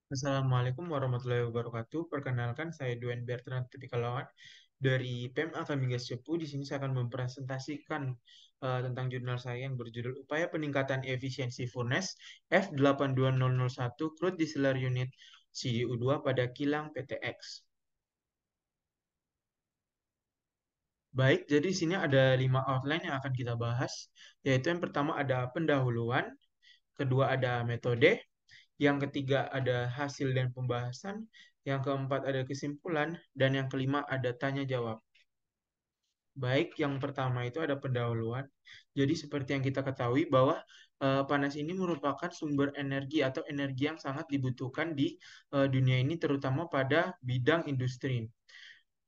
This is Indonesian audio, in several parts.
Assalamualaikum warahmatullahi wabarakatuh. Perkenalkan, saya Duen Bertrand Tipikalawan dari PEM Akademi Migas Cepu. Di sini saya akan mempresentasikan tentang jurnal saya yang berjudul Upaya Peningkatan Efisiensi Furnace F82001 Crude Distiller Unit CDU2 pada kilang PTX. Baik, jadi di sini ada 5 outline yang akan kita bahas, yaitu yang pertama ada pendahuluan, kedua ada metode, yang ketiga ada hasil dan pembahasan, yang keempat ada kesimpulan, dan yang kelima ada tanya jawab. Baik, yang pertama itu ada pendahuluan. Jadi seperti yang kita ketahui bahwa panas ini merupakan sumber energi atau energi yang sangat dibutuhkan di dunia ini terutama pada bidang industri.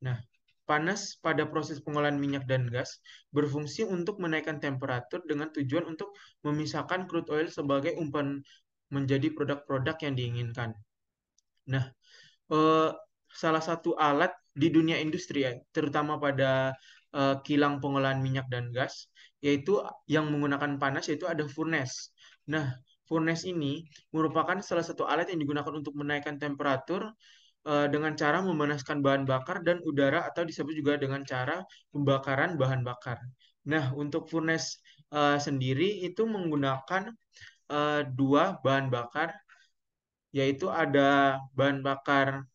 Nah, panas pada proses pengolahan minyak dan gas berfungsi untuk menaikkan temperatur dengan tujuan untuk memisahkan crude oil sebagai umpan menjadi produk-produk yang diinginkan. Nah, eh, salah satu alat di dunia industri ya, terutama pada kilang pengolahan minyak dan gas, yaitu yang menggunakan panas, yaitu ada furnace. Nah, furnace ini merupakan salah satu alat yang digunakan untuk menaikkan temperatur dengan cara memanaskan bahan bakar dan udara atau disebut juga dengan cara pembakaran bahan bakar. Nah, untuk furnace sendiri itu menggunakan dua bahan bakar, yaitu ada bahan bakar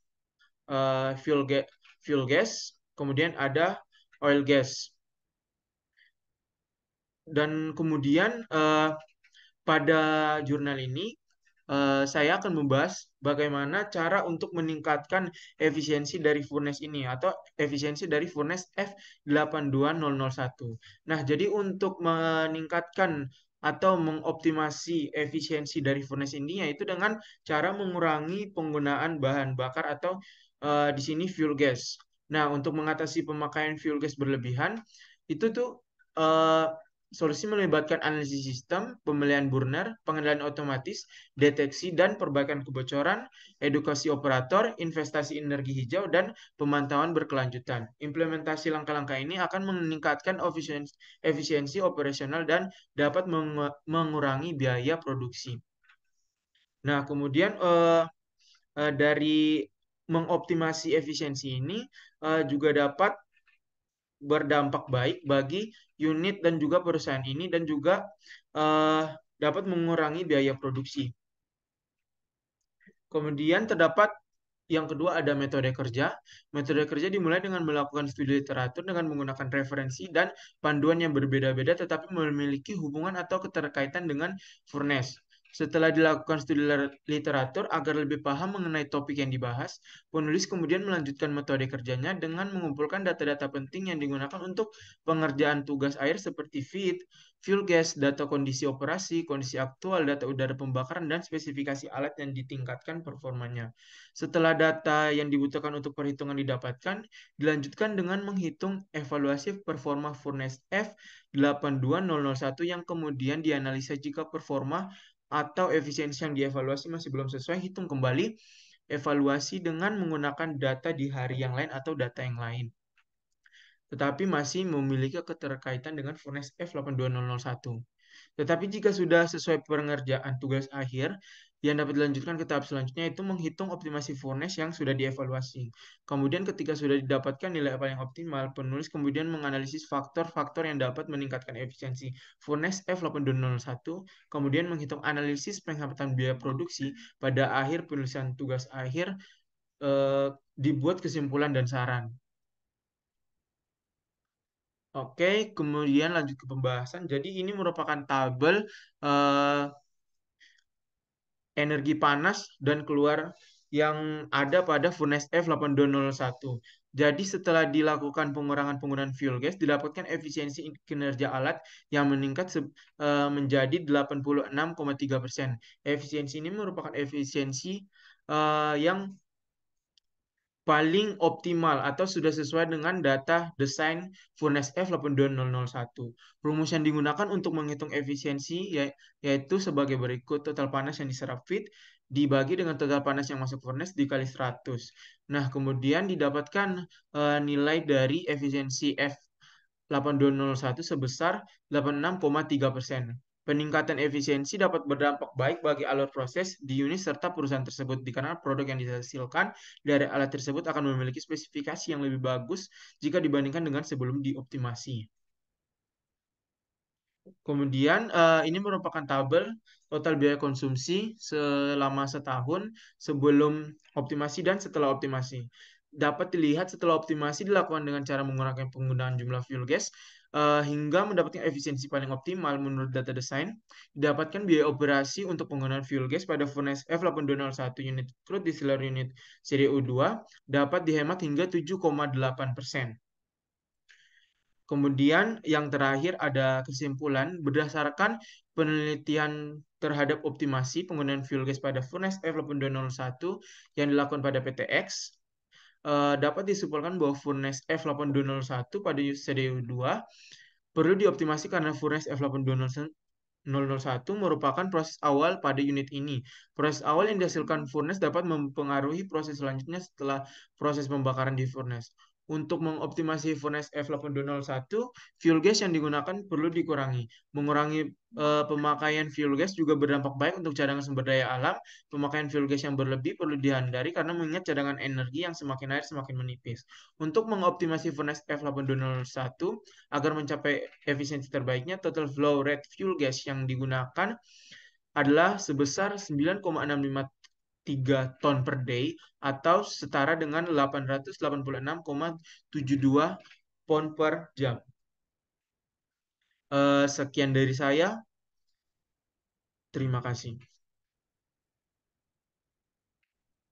fuel gas, kemudian ada oil gas. Dan kemudian pada jurnal ini saya akan membahas bagaimana cara untuk meningkatkan efisiensi dari furnace ini atau efisiensi dari furnace F82001. Nah, jadi untuk meningkatkan atau mengoptimasi efisiensi dari furnace ini yaitu dengan cara mengurangi penggunaan bahan bakar atau di sini fuel gas. Nah, untuk mengatasi pemakaian fuel gas berlebihan itu tuh eh, solusi melibatkan analisis sistem, pemilihan burner, pengendalian otomatis, deteksi dan perbaikan kebocoran, edukasi operator, investasi energi hijau, dan pemantauan berkelanjutan. Implementasi langkah-langkah ini akan meningkatkan efisiensi operasional dan dapat mengurangi biaya produksi. Nah, kemudian dari mengoptimasi efisiensi ini juga dapat berdampak baik bagi unit dan juga perusahaan ini dan juga eh, dapat mengurangi biaya produksi. Kemudian terdapat yang kedua ada metode kerja. Metode kerja dimulai dengan melakukan studi literatur dengan menggunakan referensi dan panduan yang berbeda-beda tetapi memiliki hubungan atau keterkaitan dengan furnace. Setelah dilakukan studi literatur agar lebih paham mengenai topik yang dibahas, penulis kemudian melanjutkan metode kerjanya dengan mengumpulkan data-data penting yang digunakan untuk pengerjaan tugas air seperti feed, fuel gas, data kondisi operasi, kondisi aktual, data udara pembakaran, dan spesifikasi alat yang ditingkatkan performanya. Setelah data yang dibutuhkan untuk perhitungan didapatkan, dilanjutkan dengan menghitung evaluasi performa furnace F82001 yang kemudian dianalisa jika performa atau efisiensi yang dievaluasi masih belum sesuai, hitung kembali evaluasi dengan menggunakan data di hari yang lain atau data yang lain tetapi masih memiliki keterkaitan dengan furnace F82001. Tetapi jika sudah sesuai pengerjaan tugas akhir, yang dapat dilanjutkan ke tahap selanjutnya itu menghitung optimasi furnace yang sudah dievaluasi. Kemudian ketika sudah didapatkan nilai paling optimal, penulis kemudian menganalisis faktor-faktor yang dapat meningkatkan efisiensi furnace F82001, kemudian menghitung analisis penghematan biaya produksi. Pada akhir penulisan tugas akhir, dibuat kesimpulan dan saran. Oke, kemudian lanjut ke pembahasan. Jadi ini merupakan tabel eh, energi panas dan keluar yang ada pada furnace F8201. Jadi setelah dilakukan pengurangan penggunaan fuel gas, didapatkan efisiensi kinerja alat yang meningkat menjadi 86,3%. Efisiensi ini merupakan efisiensi yang paling optimal atau sudah sesuai dengan data desain furnace F82001. Rumus yang digunakan untuk menghitung efisiensi yaitu sebagai berikut: total panas yang diserap feed dibagi dengan total panas yang masuk furnace dikali 100. Nah, kemudian didapatkan nilai dari efisiensi F8201 sebesar 86,3%. Peningkatan efisiensi dapat berdampak baik bagi alur proses di unit serta perusahaan tersebut, dikarenakan produk yang dihasilkan dari alat tersebut akan memiliki spesifikasi yang lebih bagus jika dibandingkan dengan sebelum dioptimasi. Kemudian ini merupakan tabel total biaya konsumsi selama setahun sebelum optimasi dan setelah optimasi. Dapat dilihat setelah optimasi dilakukan dengan cara menggunakan penggunaan jumlah fuel gas hingga mendapatkan efisiensi paling optimal menurut data design. Didapatkan biaya operasi untuk penggunaan fuel gas pada furnace F8201 unit crude distiller unit seri U2 dapat dihemat hingga 7,8%. Kemudian yang terakhir ada kesimpulan berdasarkan penelitian terhadap optimasi penggunaan fuel gas pada furnace F8201 yang dilakukan pada PTX, dapat disimpulkan bahwa furnace F8201 pada CDU2 perlu dioptimasi karena furnace F8201 merupakan proses awal pada unit ini. Proses awal yang dihasilkan furnace dapat mempengaruhi proses selanjutnya setelah proses pembakaran di furnace. Untuk mengoptimasi furnace F8201, fuel gas yang digunakan perlu dikurangi. Mengurangi pemakaian fuel gas juga berdampak baik untuk cadangan sumber daya alam. Pemakaian fuel gas yang berlebih perlu dihindari karena mengingat cadangan energi yang semakin air semakin menipis. Untuk mengoptimasi furnace F8201 agar mencapai efisiensi terbaiknya, total flow rate fuel gas yang digunakan adalah sebesar 9,653 ton per day atau setara dengan 886,72 pound per jam. Sekian dari saya. Terima kasih.